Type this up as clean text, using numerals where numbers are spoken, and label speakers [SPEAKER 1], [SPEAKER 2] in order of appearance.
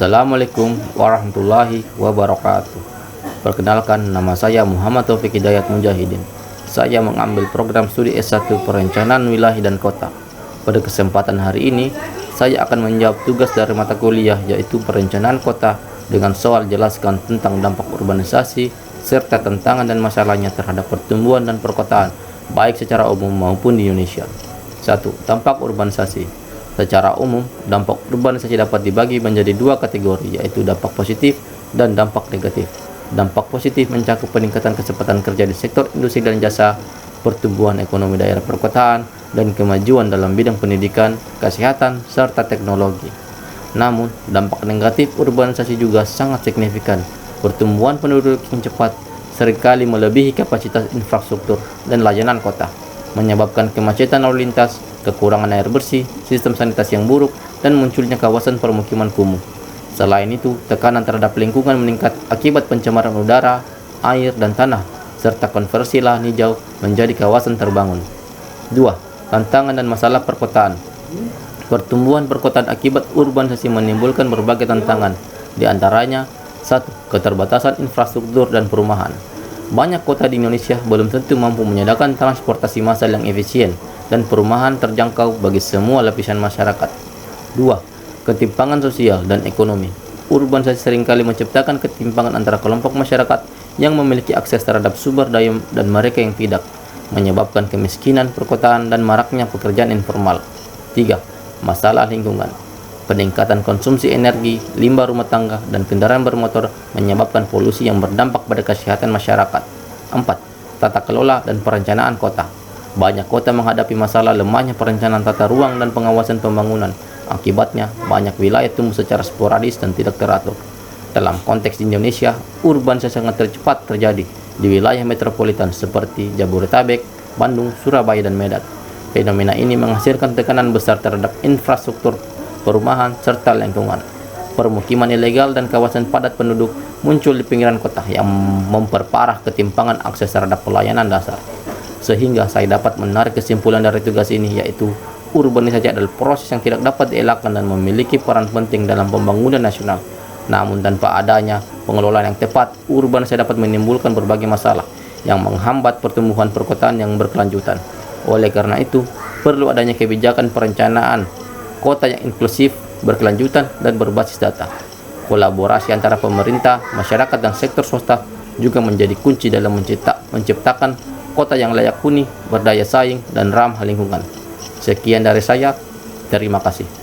[SPEAKER 1] Assalamualaikum warahmatullahi wabarakatuh. Perkenalkan, nama saya Muhammad Taufik Hidayat Mujahidin. Saya mengambil program studi S1 Perencanaan Wilayah dan Kota. Pada kesempatan hari ini, saya akan menjawab tugas dari mata kuliah yaitu Perencanaan Kota dengan soal jelaskan tentang dampak urbanisasi serta tantangan dan masalahnya terhadap pertumbuhan dan perkotaan baik secara umum maupun di Indonesia. 1. Dampak urbanisasi. Secara umum, dampak urbanisasi dapat dibagi menjadi dua kategori, yaitu dampak positif dan dampak negatif. Dampak positif mencakup peningkatan kesempatan kerja di sektor industri dan jasa, pertumbuhan ekonomi daerah perkotaan, dan kemajuan dalam bidang pendidikan, kesehatan, serta teknologi. Namun, dampak negatif urbanisasi juga sangat signifikan. Pertumbuhan penduduk yang cepat seringkali melebihi kapasitas infrastruktur dan layanan kota, menyebabkan kemacetan lalu lintas, kekurangan air bersih, sistem sanitasi yang buruk, dan munculnya kawasan permukiman kumuh. Selain itu, tekanan terhadap lingkungan meningkat akibat pencemaran udara, air, dan tanah, serta konversi lahan hijau menjadi kawasan terbangun. 2. Tantangan dan masalah perkotaan. Pertumbuhan perkotaan akibat urbanisasi menimbulkan berbagai tantangan, di antaranya 1. Keterbatasan infrastruktur dan perumahan. Banyak kota di Indonesia belum tentu mampu menyediakan transportasi massal yang efisien dan perumahan terjangkau bagi semua lapisan masyarakat. 2. Ketimpangan sosial dan ekonomi. Urbanisasi seringkali menciptakan ketimpangan antara kelompok masyarakat yang memiliki akses terhadap sumber daya dan mereka yang tidak, menyebabkan kemiskinan perkotaan dan maraknya pekerjaan informal. 3. Masalah lingkungan. Peningkatan konsumsi energi, limbah rumah tangga, dan kendaraan bermotor menyebabkan polusi yang berdampak pada kesehatan masyarakat. 4. Tata kelola dan perencanaan kota. Banyak kota menghadapi masalah lemahnya perencanaan tata ruang dan pengawasan pembangunan. Akibatnya, banyak wilayah tumbuh secara sporadis dan tidak teratur. Dalam konteks Indonesia, urbanisasi sangat cepat terjadi di wilayah metropolitan seperti Jabodetabek, Bandung, Surabaya, dan Medan. Fenomena ini menghasilkan tekanan besar terhadap infrastruktur, perumahan, serta lingkungan. Permukiman ilegal dan kawasan padat penduduk muncul di pinggiran kota yang memperparah ketimpangan akses terhadap pelayanan dasar. Sehingga saya dapat menarik kesimpulan dari tugas ini, yaitu urbanisasi adalah proses yang tidak dapat dielakkan dan memiliki peran penting dalam pembangunan nasional. Namun tanpa adanya pengelolaan yang tepat, urbanisasi dapat menimbulkan berbagai masalah yang menghambat pertumbuhan perkotaan yang berkelanjutan. Oleh karena itu, perlu adanya kebijakan perencanaan kota yang inklusif, berkelanjutan, dan berbasis data. Kolaborasi antara pemerintah, masyarakat, dan sektor swasta juga menjadi kunci dalam menciptakan kota yang layak huni, berdaya saing, dan ramah lingkungan. Sekian dari saya. Terima kasih.